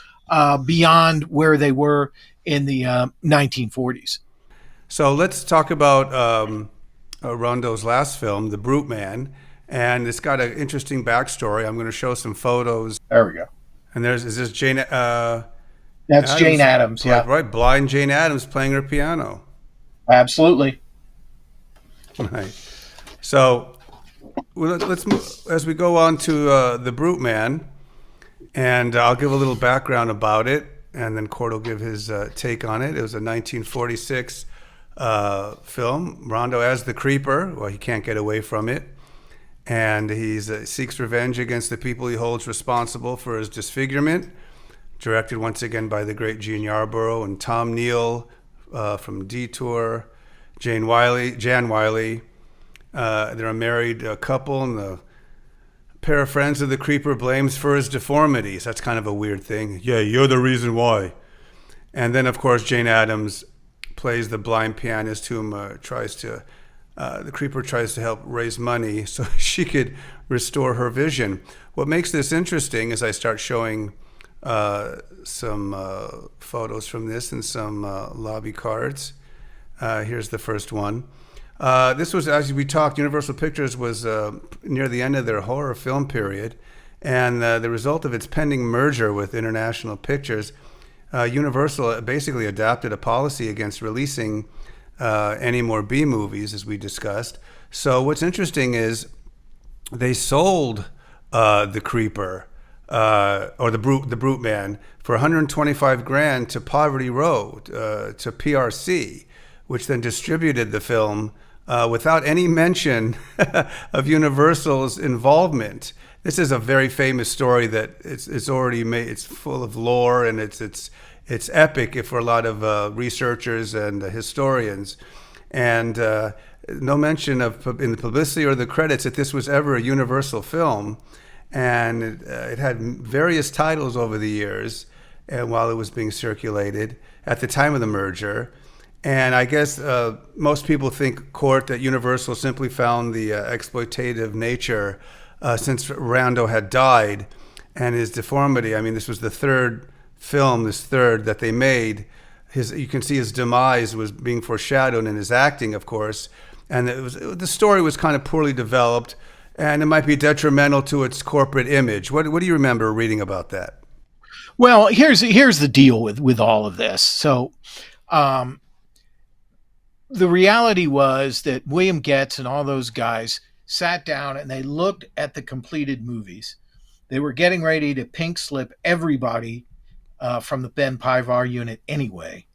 Speaker 2: beyond where they were in the 1940s.
Speaker 1: So let's talk about Rondo's last film, The Brute Man, and it's got an interesting backstory. I'm going to show some photos.
Speaker 2: There we go.
Speaker 1: And is this Jane? That's
Speaker 2: Adams, Jane Addams, yeah.
Speaker 1: Right, blind Jane Addams playing her piano.
Speaker 2: Absolutely.
Speaker 1: Right. So let's move, as we go on to The Brute Man, and I'll give a little background about it, and then Cord will give his take on it. It was a 1946 film. Rondo as the Creeper. Well, he can't get away from it. And he seeks revenge against the people he holds responsible for his disfigurement. Directed once again by the great Gene Yarborough and Tom Neal from Detour. Jan Wiley. They're a married couple, and the pair of friends of the Creeper blames for his deformities. That's kind of a weird thing. Yeah, you're the reason why. And then, of course, Jane Addams plays the blind pianist whom the Creeper tries to help raise money so she could restore her vision. What makes this interesting is I start showing some photos from this and some lobby cards. Here's the first one. This was, as we talked, Universal Pictures was near the end of their horror film period, and the result of its pending merger with International Pictures, Universal basically adopted a policy against releasing any more B movies, as we discussed. So what's interesting is they sold the Creeper or the Brute Man for $125,000 to Poverty Row, to PRC, which then distributed the film without any mention of Universal's involvement. This is a very famous story that it's already made. It's full of lore, and it's epic for a lot of researchers and historians. And no mention of in the publicity or the credits that this was ever a Universal film. And it had various titles over the years, and while it was being circulated at the time of the merger. And I guess most people think, Court, that Universal simply found the exploitative nature since Rondo had died and his deformity. I mean, this was the third film, that they made. You can see his demise was being foreshadowed in his acting, of course. And the story was kind of poorly developed, and it might be detrimental to its corporate image. What do you remember reading about that?
Speaker 2: Well, here's the deal with all of this. So Um, the reality was that William Getz and all those guys sat down and they looked at the completed movies. They were getting ready to pink slip everybody from the Ben Pivar unit anyway.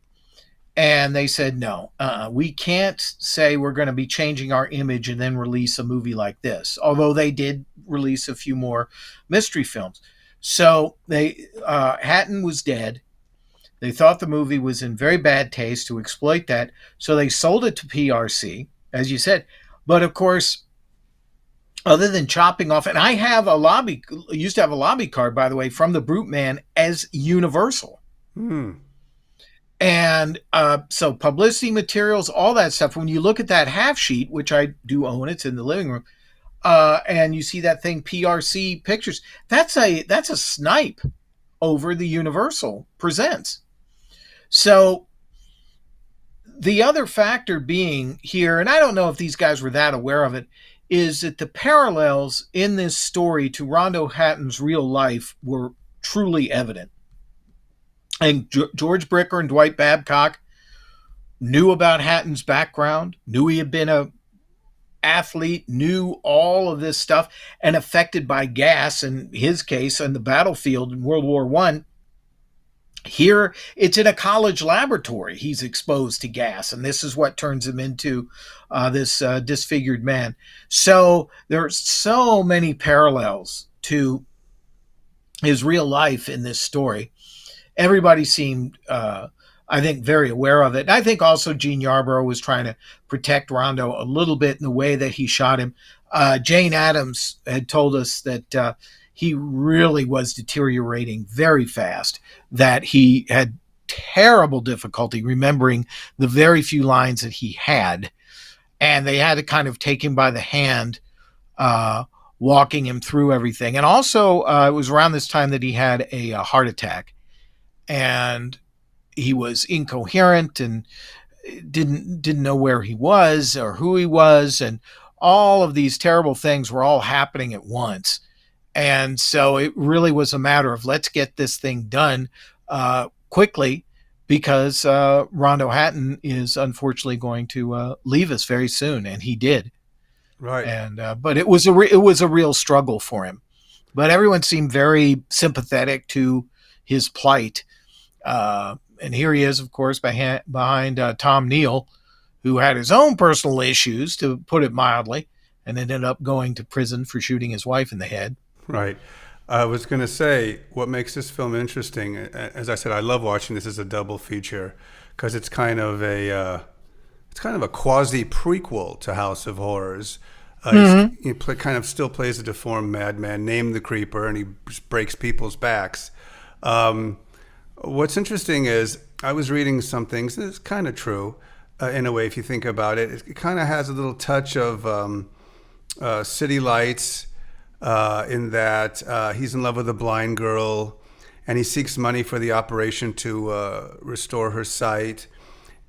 Speaker 2: And they said, no, we can't say we're going to be changing our image and then release a movie like this. Although they did release a few more mystery films. So Hatton was dead. They thought the movie was in very bad taste to exploit that. So they sold it to PRC, as you said. But of course, other than chopping off, and I have used to have a lobby card, by the way, from the Brute Man as Universal.
Speaker 1: Hmm.
Speaker 2: And so publicity materials, all that stuff. When you look at that half sheet, which I do own, it's in the living room, and you see that thing PRC Pictures. That's a snipe over the Universal Presents. So the other factor being here, and I don't know if these guys were that aware of it, is that the parallels in this story to Rondo Hatton's real life were truly evident. And George Bricker and Dwight Babcock knew about Hatton's background, knew he had been a athlete, knew all of this stuff, and affected by gas, in his case, on the battlefield in World War I. Here, it's in a college laboratory. He's exposed to gas, and this is what turns him into this disfigured man. So there's so many parallels to his real life in this story. Everybody seemed, I think, very aware of it. And I think also Gene Yarborough was trying to protect Rondo a little bit in the way that he shot him. Jane Addams had told us that he really was deteriorating very fast, that he had terrible difficulty remembering the very few lines that he had. And they had to kind of take him by the hand, walking him through everything. And also, it was around this time that he had a heart attack. And he was incoherent and didn't know where he was or who he was, and all of these terrible things were all happening at once. And so it really was a matter of let's get this thing done quickly, because Rondo Hatton is unfortunately going to leave us very soon, and he did.
Speaker 1: Right.
Speaker 2: And but it was a real struggle for him. But everyone seemed very sympathetic to his plight. And here he is, of course, behind Tom Neal, who had his own personal issues, to put it mildly, and ended up going to prison for shooting his wife in the head.
Speaker 1: Right. I was going to say, what makes this film interesting, as I said, I love watching this as a double feature, because it's kind of a quasi prequel to House of Horrors. He kind of still plays a deformed madman named the Creeper, and he breaks people's backs. What's interesting is I was reading some things, and it's kind of true in a way if you think about it. It kind of has a little touch of City Lights, in that he's in love with a blind girl, and he seeks money for the operation to restore her sight.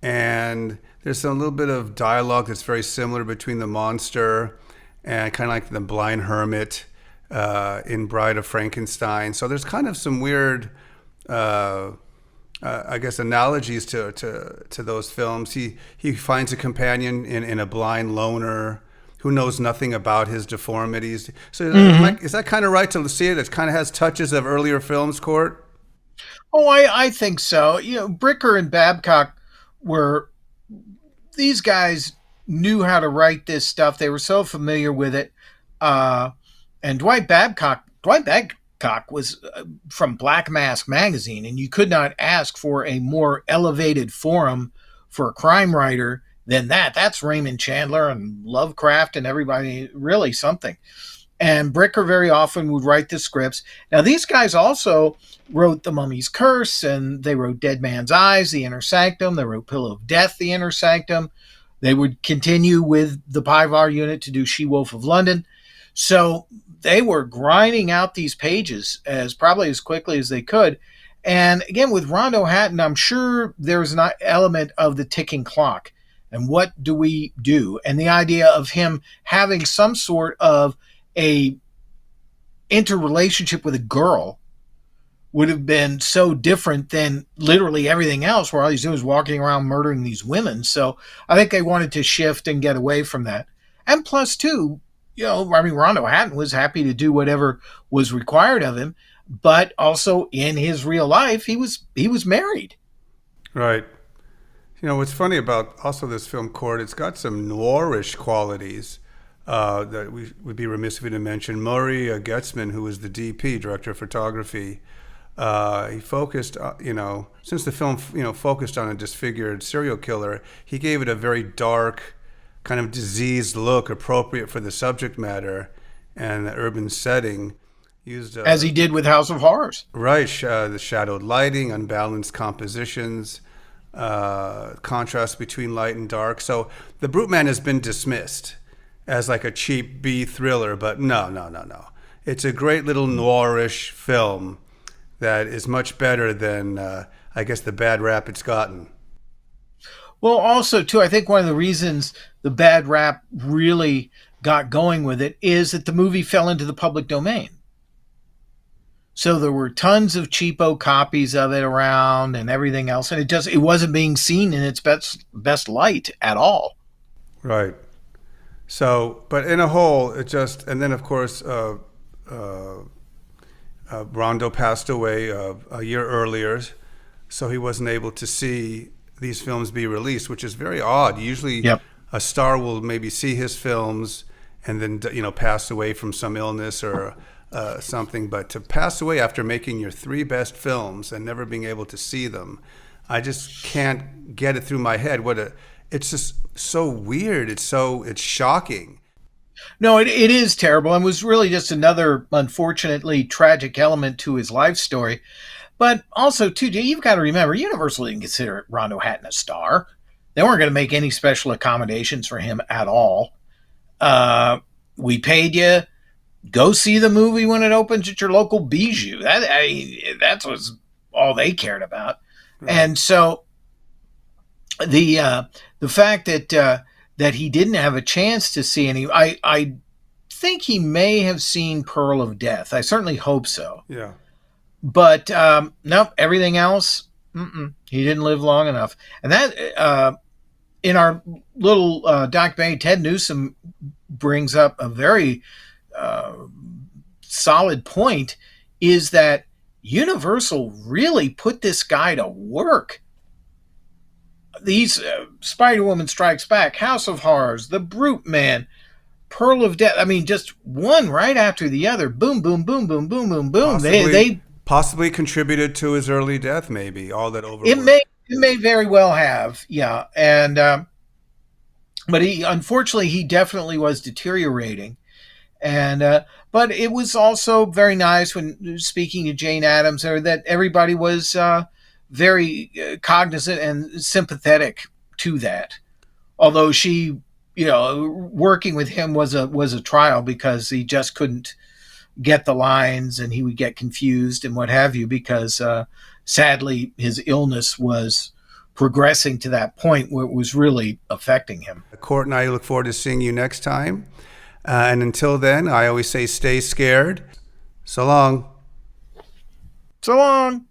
Speaker 1: And there's a little bit of dialogue that's very similar between the monster and kind of like the blind hermit in Bride of Frankenstein. So there's kind of some weird, I guess, analogies to those films. He finds a companion in a blind loner who knows nothing about his deformities. So is that kind of right to see it? It kind of has touches of earlier films, Court?
Speaker 2: Oh, I think so. Bricker and Babcock these guys knew how to write this stuff. They were so familiar with it. And Dwight Babcock was from Black Mask magazine, and you could not ask for a more elevated forum for a crime writer than that. That's Raymond Chandler and Lovecraft and everybody, really something. And Bricker very often would write the scripts. Now, these guys also wrote The Mummy's Curse, and they wrote Dead Man's Eyes, The Inner Sanctum. They wrote Pillow of Death, The Inner Sanctum. They would continue with the Pivar unit to do She-Wolf of London. So they were grinding out these pages probably as quickly as they could. And again, with Rondo Hatton, I'm sure there's an element of the ticking clock. And what do we do? And the idea of him having some sort of a interrelationship with a girl would have been so different than literally everything else, where all he's doing is walking around murdering these women. So I think they wanted to shift and get away from that. And plus, too, I mean, Rondo Hatton was happy to do whatever was required of him, but also in his real life, he was married.
Speaker 1: Right. What's funny about also this film, Court, it's got some noirish qualities that we would be remiss if we didn't mention. Murray Getzman, who was the DP, director of photography, he focused, since the film, focused on a disfigured serial killer, he gave it a very dark, kind of diseased look appropriate for the subject matter and the urban setting. Used
Speaker 2: As he did with House of Horrors.
Speaker 1: right, the shadowed lighting, unbalanced compositions, contrast between light and dark. So the Brute Man has been dismissed as like a cheap B thriller, but no, no, no, no. It's a great little noirish film that is much better than, I guess, the bad rap it's gotten.
Speaker 2: Well, also, too, I think one of the reasons the bad rap really got going with it is that the movie fell into the public domain. So there were tons of cheapo copies of it around and everything else, and it wasn't being seen in its best light at all.
Speaker 1: Right. So, but in a whole, it just, and then of course, Rondo passed away a year earlier, so he wasn't able to see these films be released, which is very odd. Usually,
Speaker 2: Yep.
Speaker 1: a star will maybe see his films and then pass away from some illness or something. But to pass away after making your three best films and never being able to see them, I just can't get it through my head. It's just so weird. It's shocking.
Speaker 2: No, it is terrible and was really just another unfortunately tragic element to his life story. But also, too, you've got to remember, Universal didn't consider Rondo Hatton a star. They weren't going to make any special accommodations for him at all. We paid you. Go see the movie when it opens at your local Bijou. That was all they cared about.
Speaker 1: Right.
Speaker 2: And so the fact that he didn't have a chance to see any, I think he may have seen Pearl of Death. I certainly hope so.
Speaker 1: Yeah.
Speaker 2: But no, everything else, he didn't live long enough. And that in our little documentary, Ted Newsom brings up a very solid point, is that Universal really put this guy to work. These Spider-Woman Strikes Back, House of Horrors, The Brute Man, Pearl of Death. I mean, just one right after the other. Boom, boom, boom, boom, boom, boom, boom.
Speaker 1: Possibly contributed to his early death, maybe, all that overwork.
Speaker 2: It may very well have, yeah. And but unfortunately he definitely was deteriorating. And but it was also very nice when speaking to Jane Addams, or that everybody was very cognizant and sympathetic to that. Although she, working with him was a trial, because he just couldn't get the lines and he would get confused and what have you, because sadly his illness was progressing to that point where it was really affecting him.
Speaker 1: Court and I look forward to seeing you next time. And until then, I always say stay scared. So long.
Speaker 2: So long.